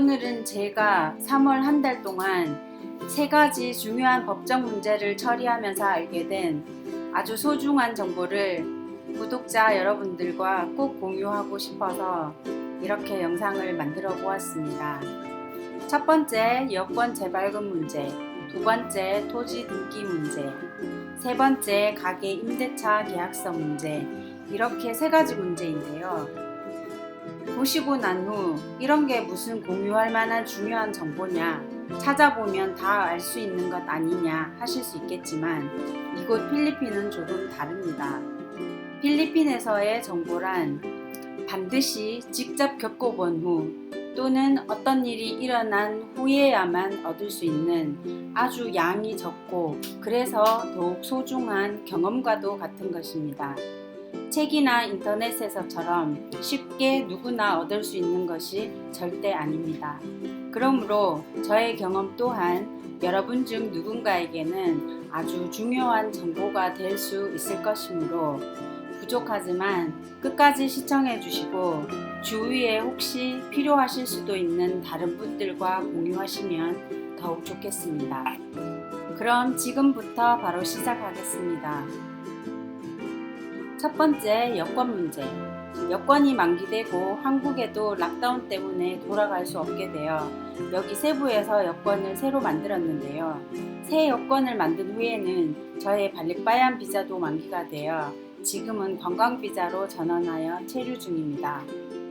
오늘은 제가 3월 한 달 동안 3가지 중요한 법적 문제를 처리하면서 알게 된 아주 소중한 정보를 구독자 여러분들과 꼭 공유하고 싶어서 이렇게 영상을 만들어 보았습니다. 첫 번째, 여권 재발급 문제. 두 번째, 토지 등기 문제. 세 번째, 가게 임대차 계약서 문제. 이렇게 3가지 문제인데요. 보시고 난 후 이런 게 무슨 공유할 만한 중요한 정보냐, 찾아보면 다 알 수 있는 것 아니냐 하실 수 있겠지만 이곳 필리핀은 조금 다릅니다. 필리핀에서의 정보란 반드시 직접 겪어본 후 또는 어떤 일이 일어난 후에야만 얻을 수 있는 아주 양이 적고 그래서 더욱 소중한 경험과도 같은 것입니다. 책이나 인터넷에서처럼 쉽게 누구나 얻을 수 있는 것이 절대 아닙니다. 그러므로 저의 경험 또한 여러분 중 누군가에게는 아주 중요한 정보가 될 수 있을 것이므로 부족하지만 끝까지 시청해 주시고 주위에 혹시 필요하실 수도 있는 다른 분들과 공유하시면 더욱 좋겠습니다. 그럼 지금부터 바로 시작하겠습니다. 첫 번째, 여권 문제. 여권이 만기되고 한국에도 락다운 때문에 돌아갈 수 없게 되어 여기 세부에서 여권을 새로 만들었는데요. 새 여권을 만든 후에는 저의 발릭바얀 비자도 만기가 되어 지금은 관광비자로 전환하여 체류 중입니다.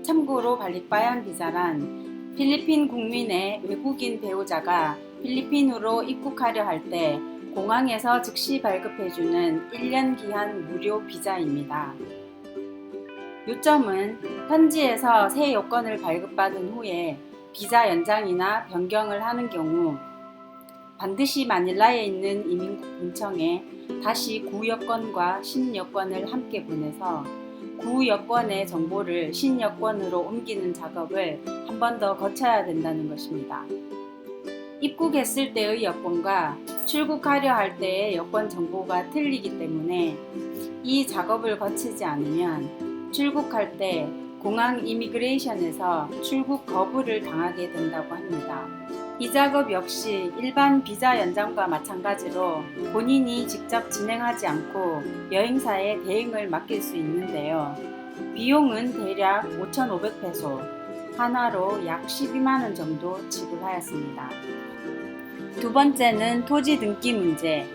참고로 발릭바얀 비자란 필리핀 국민의 외국인 배우자가 필리핀으로 입국하려 할 때 공항에서 즉시 발급해주는 1년 기한 무료 비자입니다. 요점은 현지에서 새 여권을 발급받은 후에 비자 연장이나 변경을 하는 경우 반드시 마닐라에 있는 이민국 본청에 다시 구여권과 신여권을 함께 보내서 구여권의 정보를 신여권으로 옮기는 작업을 한 번 더 거쳐야 된다는 것입니다. 입국했을 때의 여권과 출국하려 할 때의 여권 정보가 틀리기 때문에 이 작업을 거치지 않으면 출국할 때 공항 이미그레이션에서 출국 거부를 당하게 된다고 합니다. 이 작업 역시 일반 비자 연장과 마찬가지로 본인이 직접 진행하지 않고 여행사에 대행을 맡길 수 있는데요. 비용은 대략 5,500페소, 한화로 약 12만원 정도 지불하였습니다. 두 번째는 토지 등기 문제.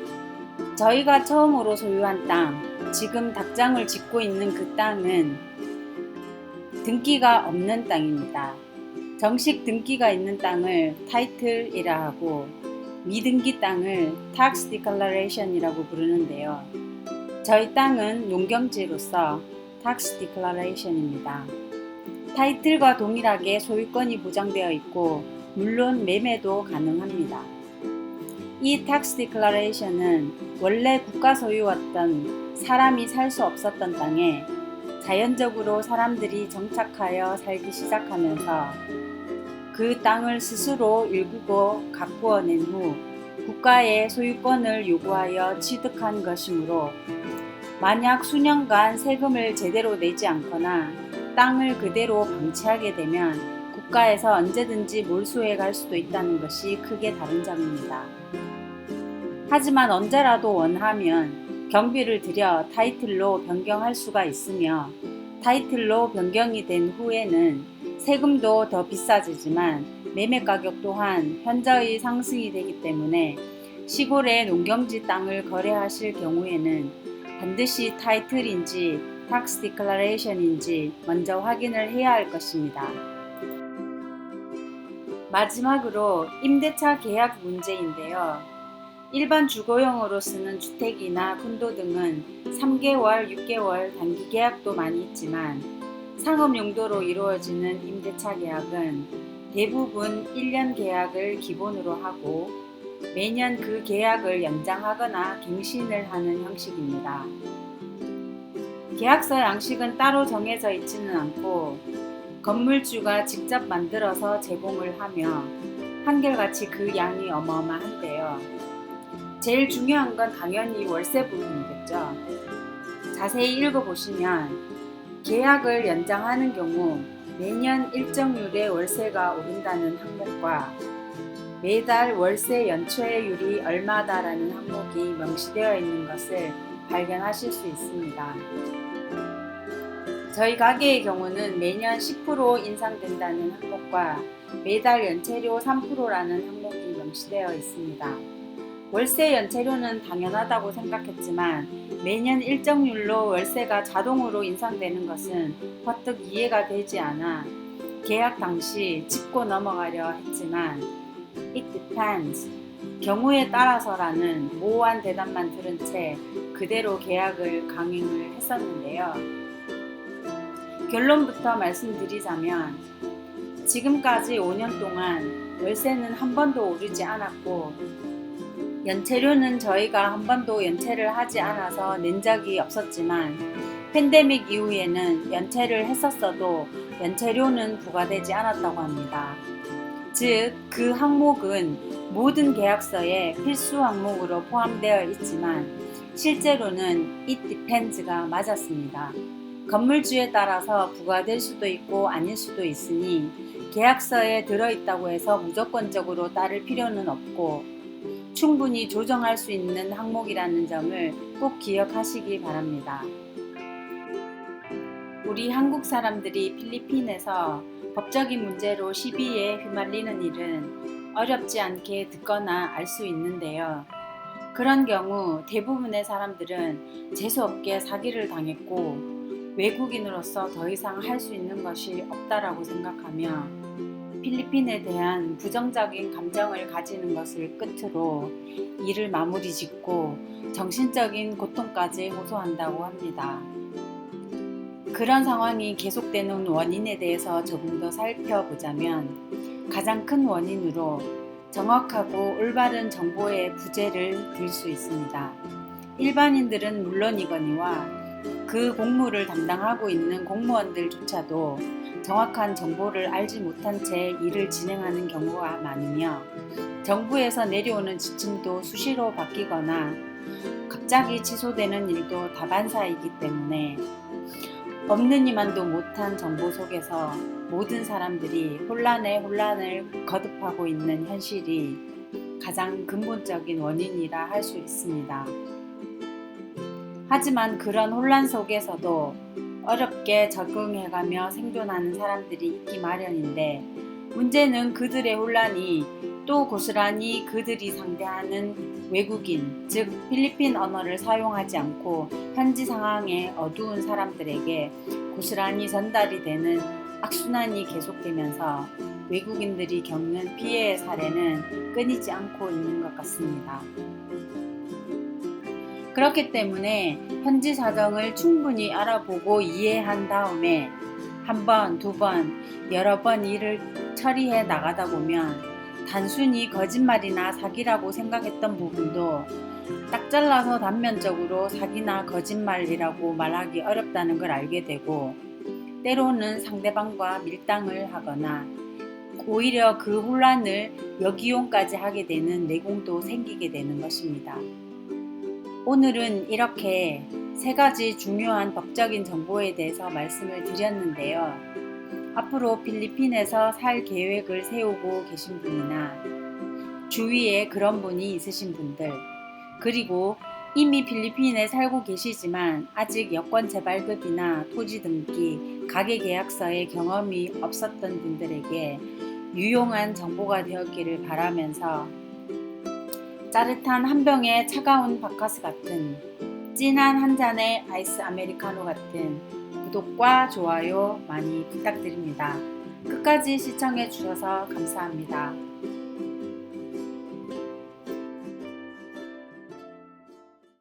저희가 처음으로 소유한 땅, 지금 닭장을 짓고 있는 그 땅은 등기가 없는 땅입니다. 정식 등기가 있는 땅을 타이틀이라 하고 미등기 땅을 Tax Declaration이라고 부르는데요. 저희 땅은 농경지로서 Tax Declaration입니다. 타이틀과 동일하게 소유권이 보장되어 있고 물론 매매도 가능합니다. 이 Tax Declaration은 원래 국가 소유였던 사람이 살 수 없었던 땅에 자연적으로 사람들이 정착하여 살기 시작하면서 그 땅을 스스로 일구고 가꾸어낸 후 국가의 소유권을 요구하여 취득한 것이므로 만약 수년간 세금을 제대로 내지 않거나 땅을 그대로 방치하게 되면 국가에서 언제든지 몰수해 갈 수도 있다는 것이 크게 다른 점입니다. 하지만 언제라도 원하면 경비를 들여 타이틀로 변경할 수가 있으며 타이틀로 변경이 된 후에는 세금도 더 비싸지지만 매매 가격 또한 현저히 상승이 되기 때문에 시골의 농경지 땅을 거래하실 경우에는 반드시 타이틀인지 탁스 디클러레이션인지 먼저 확인을 해야 할 것입니다. 마지막으로 임대차 계약 문제인데요. 일반 주거용으로 쓰는 주택이나 콘도 등은 3개월, 6개월 단기 계약도 많이 있지만 상업 용도로 이루어지는 임대차 계약은 대부분 1년 계약을 기본으로 하고 매년 그 계약을 연장하거나 갱신을 하는 형식입니다. 계약서 양식은 따로 정해져 있지는 않고 건물주가 직접 만들어서 제공을 하며 한결같이 그 양이 어마어마한데요. 제일 중요한 건 당연히 월세 부분이겠죠. 자세히 읽어보시면 계약을 연장하는 경우 매년 일정률의 월세가 오른다는 항목과 매달 월세 연체율이 얼마다라는 항목이 명시되어 있는 것을 발견하실 수 있습니다. 저희 가게의 경우는 매년 10% 인상된다는 항목과 매달 연체료 3%라는 항목이 명시되어 있습니다. 월세 연체료는 당연하다고 생각했지만 매년 일정률로 월세가 자동으로 인상되는 것은 퍼뜩 이해가 되지 않아 계약 당시 짚고 넘어가려 했지만 It depends. 경우에 따라서라는 모호한 대답만 들은 채 그대로 계약을 강행을 했었는데요. 결론부터 말씀드리자면 지금까지 5년 동안 월세는 한 번도 오르지 않았고 연체료는 저희가 한 번도 연체를 하지 않아서 낸 적이 없었지만 팬데믹 이후에는 연체를 했었어도 연체료는 부과되지 않았다고 합니다. 즉, 그 항목은 모든 계약서에 필수 항목으로 포함되어 있지만 실제로는 It depends가 맞았습니다. 건물주에 따라서 부과될 수도 있고 아닐 수도 있으니 계약서에 들어있다고 해서 무조건적으로 따를 필요는 없고 충분히 조정할 수 있는 항목이라는 점을 꼭 기억하시기 바랍니다. 우리 한국 사람들이 필리핀에서 법적인 문제로 시비에 휘말리는 일은 어렵지 않게 듣거나 알 수 있는데요. 그런 경우 대부분의 사람들은 재수없게 사기를 당했고 외국인으로서 더 이상 할 수 있는 것이 없다라고 생각하며 필리핀에 대한 부정적인 감정을 가지는 것을 끝으로 일을 마무리 짓고 정신적인 고통까지 호소한다고 합니다. 그런 상황이 계속되는 원인에 대해서 조금 더 살펴보자면 가장 큰 원인으로 정확하고 올바른 정보의 부재를 들 수 있습니다. 일반인들은 물론이거니와 그 공무를 담당하고 있는 공무원들조차도 정확한 정보를 알지 못한 채 일을 진행하는 경우가 많으며 정부에서 내려오는 지침도 수시로 바뀌거나 갑자기 취소되는 일도 다반사이기 때문에 없는 이만도 못한 정보 속에서 모든 사람들이 혼란에 혼란을 거듭하고 있는 현실이 가장 근본적인 원인이라 할 수 있습니다. 하지만 그런 혼란 속에서도 어렵게 적응해가며 생존하는 사람들이 있기 마련인데 문제는 그들의 혼란이 또 고스란히 그들이 상대하는 외국인, 즉 필리핀 언어를 사용하지 않고 현지 상황에 어두운 사람들에게 고스란히 전달이 되는 악순환이 계속되면서 외국인들이 겪는 피해의 사례는 끊이지 않고 있는 것 같습니다. 그렇기 때문에 현지 사정을 충분히 알아보고 이해한 다음에 한 번, 두 번, 여러 번 일을 처리해 나가다 보면 단순히 거짓말이나 사기라고 생각했던 부분도 딱 잘라서 단면적으로 사기나 거짓말이라고 말하기 어렵다는 걸 알게 되고 때로는 상대방과 밀당을 하거나 오히려 그 혼란을 역이용까지 하게 되는 내공도 생기게 되는 것입니다. 오늘은 이렇게 세 가지 중요한 법적인 정보에 대해서 말씀을 드렸는데요. 앞으로 필리핀에서 살 계획을 세우고 계신 분이나 주위에 그런 분이 있으신 분들, 그리고 이미 필리핀에 살고 계시지만 아직 여권 재발급이나 토지 등기, 가계 계약서에 경험이 없었던 분들에게 유용한 정보가 되었기를 바라면서 짜릿한 한 병의 차가운 바카스 같은 진한 한 잔의 아이스 아메리카노 같은 구독과 좋아요 많이 부탁드립니다. 끝까지 시청해 주셔서 감사합니다.